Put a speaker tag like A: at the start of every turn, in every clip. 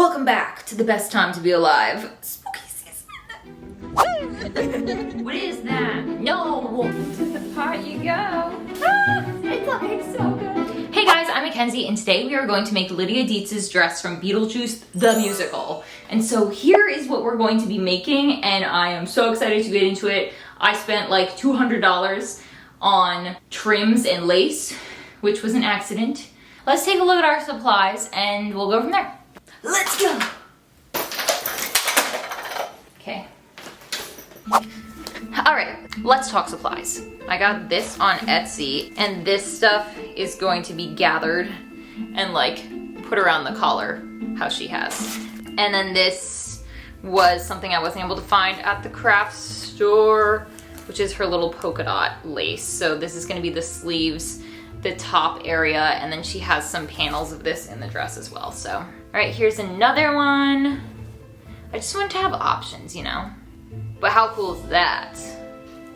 A: Welcome back to the best time to be alive. Spooky season. What is that? No! To the part you go. It's looking so good. Hey guys, I'm Mackenzie, and today we are going to make Lydia Deetz's dress from Beetlejuice the Musical. And so here is what we're going to be making, and I am so excited to get into it. I spent like $200 on trims and lace, which was an accident. Let's take a look at our supplies and we'll go from there. Let's go! Okay. Alright, let's talk supplies. I got this on Etsy, and this stuff is going to be gathered and like put around the collar, how she has. And then this was something I wasn't able to find at the craft store, which is her little polka dot lace. So this is gonna be the sleeves, the top area, and then she has some panels of this in the dress as well. So, all right, here's another one. I just wanted to have options, you know? But how cool is that?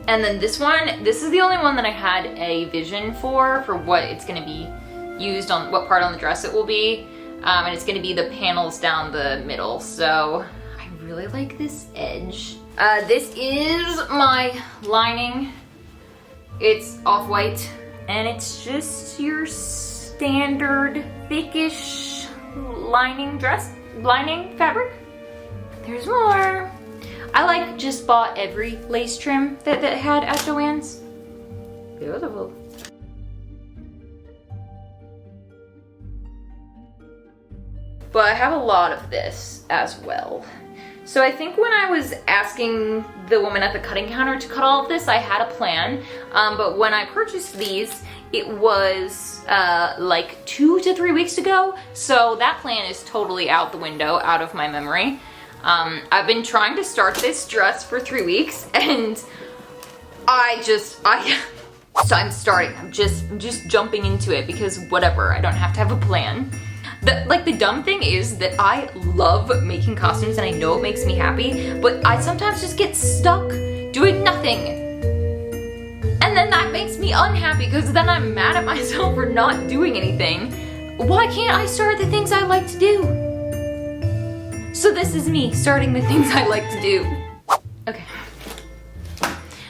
A: And then this one, this is the only one that I had a vision for what it's gonna be used on, what part on the dress it will be. And it's gonna be the panels down the middle. So I really like this edge. This is my lining. It's off-white. And it's just your standard thickish lining fabric. There's more. I just bought every lace trim that it had at Joann's. Beautiful. But I have a lot of this as well. So I think when I was asking the woman at the cutting counter to cut all of this, I had a plan. But when I purchased these, it was like 2 to 3 weeks ago. So that plan is totally out the window, out of my memory. I've been trying to start this dress for 3 weeks, and so I'm starting. I'm just jumping into it because whatever, I don't have to have a plan. The dumb thing is that I love making costumes and I know it makes me happy, but I sometimes just get stuck doing nothing. And then that makes me unhappy because then I'm mad at myself for not doing anything. Why can't I start the things I like to do? So this is me starting the things I like to do. Okay.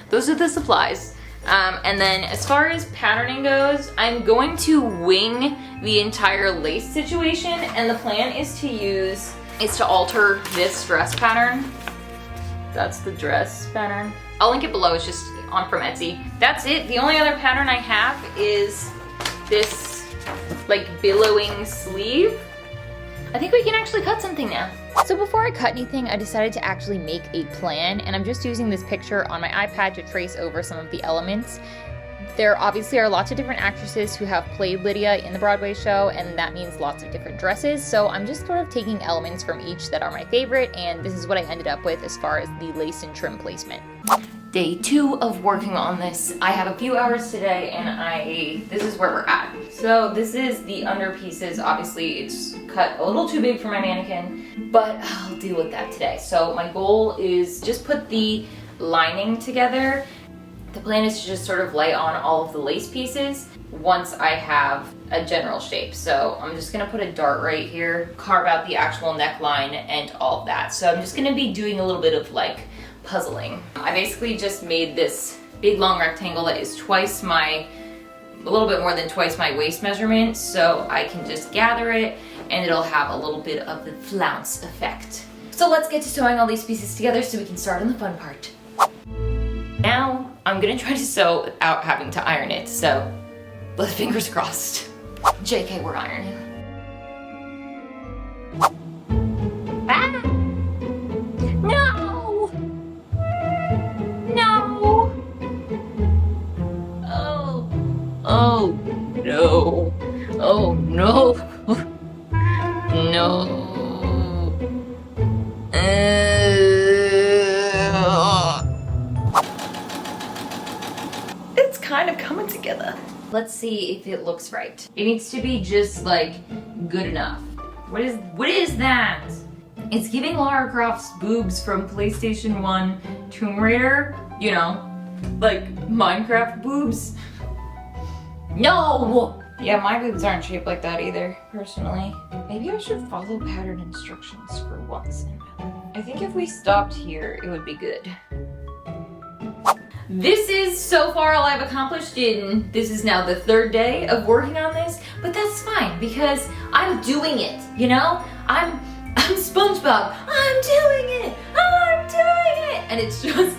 A: Those are the supplies. And then as far as patterning goes, I'm going to wing the entire lace situation, and the plan is to alter this dress pattern. That's the dress pattern. I'll link it below, it's just on from Etsy. That's it. The only other pattern I have is this like billowing sleeve. I think we can actually cut something now. So before I cut anything, I decided to actually make a plan, and I'm just using this picture on my iPad to trace over some of the elements. There obviously are lots of different actresses who have played Lydia in the Broadway show, and that means lots of different dresses, so I'm just sort of taking elements from each that are my favorite, and this is what I ended up with as far as the lace and trim placement. Day 2 of working on this. I have a few hours today, and this is where we're at. So this is the underpieces. Obviously it's cut a little too big for my mannequin, but I'll deal with that today. So my goal is just put the lining together. The plan is to just sort of lay on all of the lace pieces once I have a general shape. So I'm just gonna put a dart right here, carve out the actual neckline and all of that. So I'm just gonna be doing a little bit of like puzzling. I basically just made this big long rectangle that is a little bit more than twice my waist measurement, so I can just gather it and it'll have a little bit of the flounce effect. So let's get to sewing all these pieces together so we can start on the fun part. Now I'm gonna try to sew without having to iron it, so let's fingers crossed. JK, we're ironing. Ah! No! No! Oh no. Oh no. No. It's kind of coming together. Let's see if it looks right. It needs to be just like good enough. What is that? It's giving Lara Croft's boobs from PlayStation 1 Tomb Raider, you know, like Minecraft boobs. No! Yeah, my boobs aren't shaped like that either, personally. Maybe I should follow pattern instructions for once in my life. I think if we stopped here, it would be good. This is so far all I've accomplished in, this is now the 3rd day of working on this, but that's fine because I'm doing it, you know? I'm SpongeBob, I'm doing it, and it's just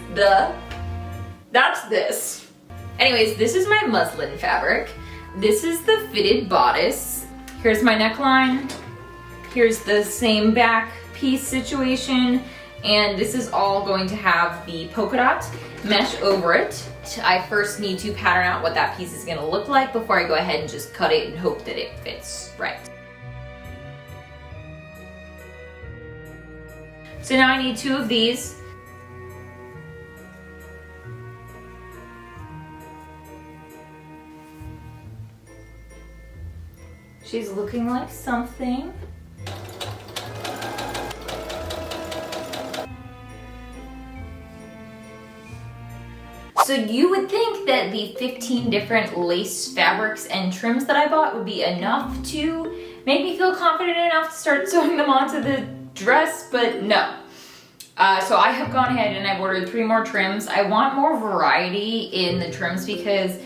A: that's this. Anyways, this is my muslin fabric. This is the fitted bodice. Here's my neckline. Here's the same back piece situation. And this is all going to have the polka dot mesh over it. I first need to pattern out what that piece is gonna look like before I go ahead and just cut it and hope that it fits right. So now I need 2 of these. She's looking like something. So you would think that the 15 different lace fabrics and trims that I bought would be enough to make me feel confident enough to start sewing them onto the dress, but no. So I have gone ahead and I've ordered 3 more trims. I want more variety in the trims because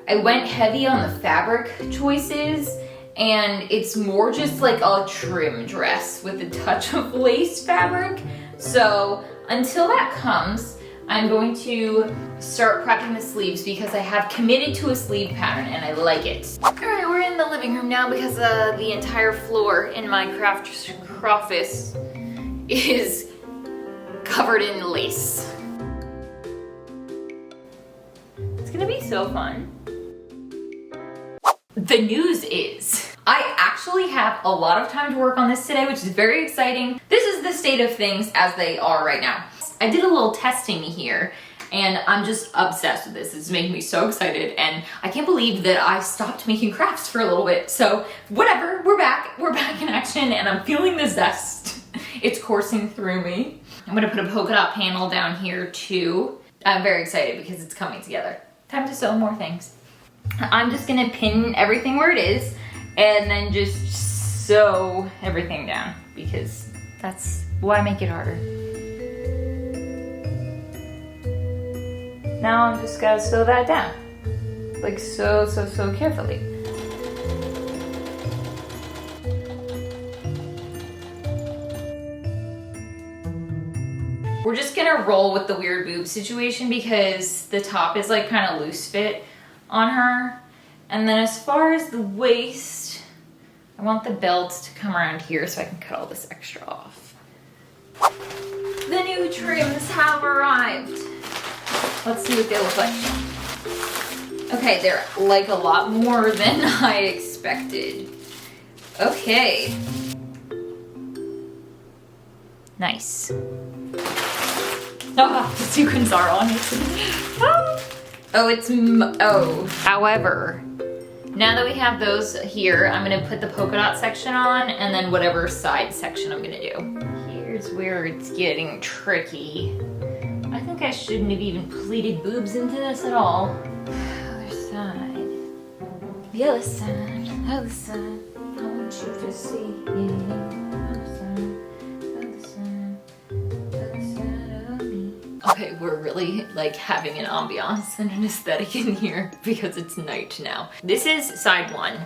A: I went heavy on the fabric choices and it's more just like a trim dress with a touch of lace fabric. So until that comes, I'm going to start prepping the sleeves because I have committed to a sleeve pattern and I like it. All right, we're in the living room now because the entire floor in my crawfish is covered in lace. It's gonna be so fun. The news is, I actually have a lot of time to work on this today, which is very exciting. This is the state of things as they are right now. I did a little testing here and I'm just obsessed with this. It's making me so excited and I can't believe that I stopped making crafts for a little bit. So whatever, we're back in action and I'm feeling the zest. It's coursing through me. I'm gonna put a polka dot panel down here too. I'm very excited because it's coming together. Time to sew more things. I'm just gonna pin everything where it is and then just sew everything down because that's why make it harder. Now I'm just gotta sew that down. Like so carefully. We're just gonna roll with the weird boob situation because the top is like kind of loose fit on her. And then as far as the waist, I want the belt to come around here so I can cut all this extra off. The new trims have arrived. Let's see what they look like. Okay, they're like a lot more than I expected. Okay. Nice. Oh, the sequins are on it. However, now that we have those here, I'm gonna put the polka dot section on and then whatever side section I'm gonna do. Here's where it's getting tricky. I think I shouldn't have even pleated boobs into this at all. Other side. The other side. Other side. I want you to see it. Other side. Other side. Other side of me. Okay, we're really like having an ambiance and an aesthetic in here because it's night now. This is side 1.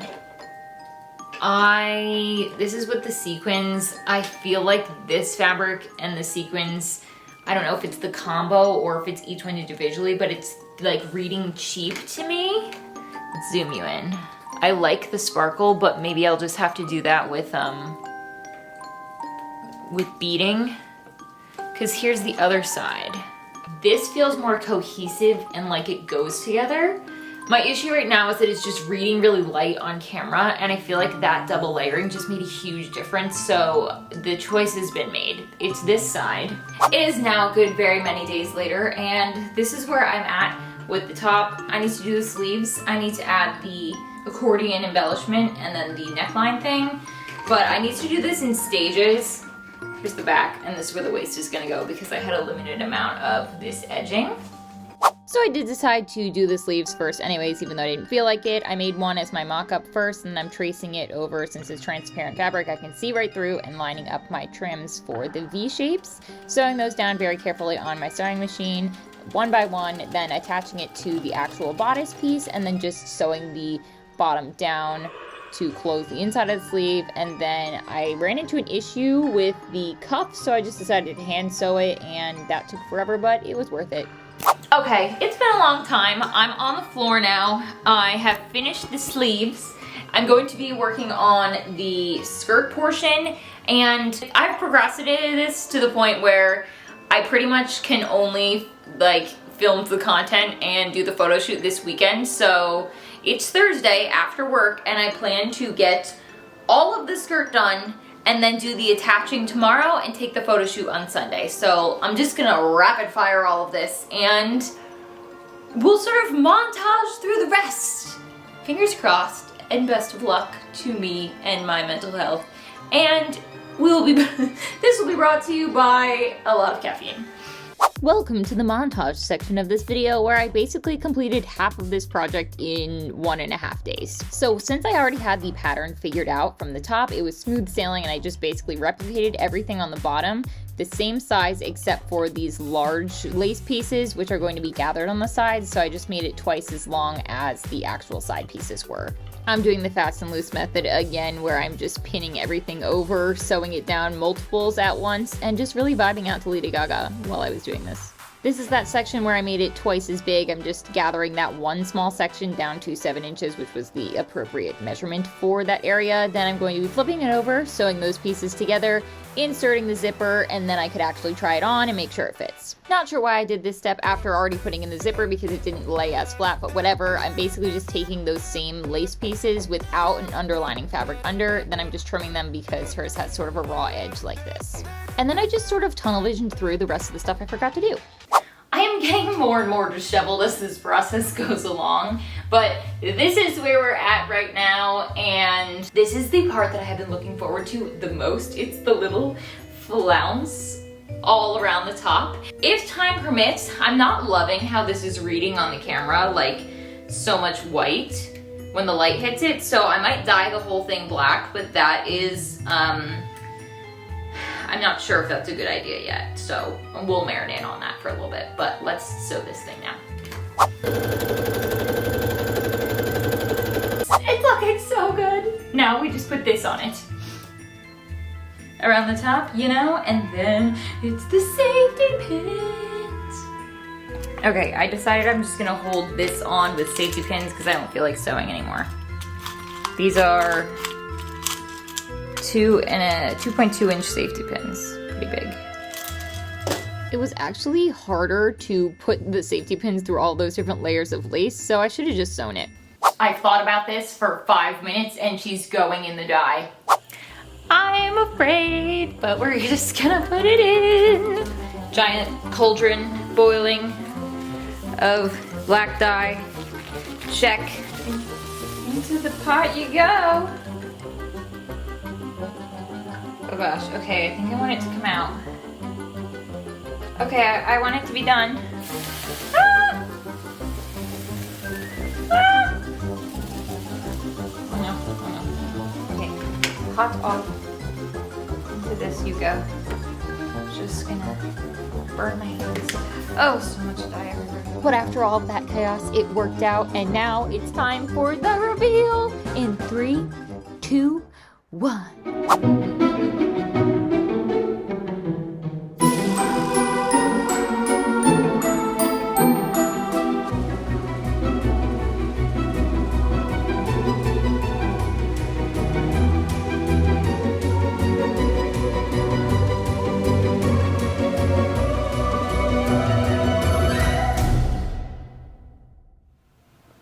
A: This is with the sequins. I feel like this fabric and the sequins, I don't know if it's the combo or if it's each one individually, but it's like reading cheap to me. Let's zoom you in. I like the sparkle, but maybe I'll just have to do that with beading. Cause here's the other side. This feels more cohesive and like it goes together. My issue right now is that it's just reading really light on camera and I feel like that double layering just made a huge difference. So the choice has been made. It's this side. It is now a good very many days later and this is where I'm at with the top. I need to do the sleeves. I need to add the accordion embellishment and then the neckline thing. But I need to do this in stages. Here's the back and this is where the waist is gonna go because I had a limited amount of this edging.
B: So I did decide to do the sleeves first anyways, even though I didn't feel like it. I made one as my mock-up first, and I'm tracing it over. Since it's transparent fabric, I can see right through, and lining up my trims for the V-shapes. Sewing those down very carefully on my sewing machine, one by one, then attaching it to the actual bodice piece, and then just sewing the bottom down to close the inside of the sleeve. And then I ran into an issue with the cuff, so I just decided to hand sew it, and that took forever, but it was worth it.
A: Okay, it's been a long time. I'm on the floor now. I have finished the sleeves. I'm going to be working on the skirt portion, and I've procrastinated this to the point where I pretty much can only like film the content and do the photo shoot this weekend. So it's Thursday after work, and I plan to get all of the skirt done and then do the attaching tomorrow and take the photo shoot on Sunday. So I'm just gonna rapid fire all of this, and we'll sort of montage through the rest. Fingers crossed, and best of luck to me and my mental health. And this will be brought to you by a lot of caffeine.
B: Welcome to the montage section of this video, where I basically completed half of this project in 1.5 days. So since I already had the pattern figured out from the top, it was smooth sailing, and I just basically replicated everything on the bottom the same size except for these large lace pieces, which are going to be gathered on the sides. So I just made it twice as long as the actual side pieces were. I'm doing the fast and loose method again, where I'm just pinning everything over, sewing it down multiples at once, and just really vibing out to Lady Gaga while I was doing this. This is that section where I made it twice as big. I'm just gathering that one small section down to 7 inches, which was the appropriate measurement for that area. Then I'm going to be flipping it over, sewing those pieces together, inserting the zipper, and then I could actually try it on and make sure it fits. Not sure why I did this step after already putting in the zipper, because it didn't lay as flat, but whatever. I'm basically just taking those same lace pieces without an underlining fabric under, then I'm just trimming them because hers has sort of a raw edge like this. And then I just sort of tunnel visioned through the rest of the stuff I forgot to do.
A: I am getting more and more disheveled as this process goes along, but this is where we're at right now, and this is the part that I have been looking forward to the most. It's the little flounce all around the top. If time permits, I'm not loving how this is reading on the camera, like so much white when the light hits it, so I might dye the whole thing black, but that is, I'm not sure if that's a good idea yet, so we'll marinate on that for a little bit, but let's sew this thing now. It's looking so good. Now we just put this on it. Around the top, you know, and then it's the safety pins. Okay, I decided I'm just gonna hold this on with safety pins because I don't feel like sewing anymore. These are 2.2 inch safety pins, pretty big.
B: It was actually harder to put the safety pins through all those different layers of lace, so I should have just sewn it.
A: I've thought about this for 5 minutes and she's going in the dye. I'm afraid, but we're just gonna put it in. Giant cauldron boiling of black dye. Check. Into the pot you go. Oh gosh, okay, I think I want it to come out. Okay, I want it to be done. Ah! Ah! Oh no, oh no. Okay, hot off. Into this you go. Just gonna burn my hands. Oh, so much dye everywhere.
B: But after all of that chaos, it worked out, and now it's time for the reveal in 3, 2, 1.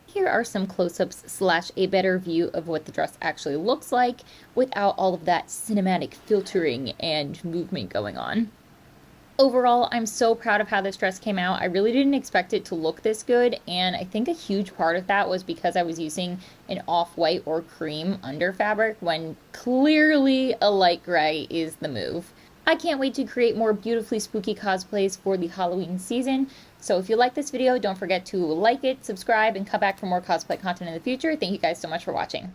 B: Here are some close-ups / a better view of what the dress actually looks like without all of that cinematic filtering and movement going on. Overall, I'm so proud of how this dress came out. I really didn't expect it to look this good, and I think a huge part of that was because I was using an off-white or cream under fabric when clearly a light gray is the move. I can't wait to create more beautifully spooky cosplays for the Halloween season, So if you like this video, don't forget to like it, subscribe, and come back for more cosplay content in the future. Thank you guys so much for watching.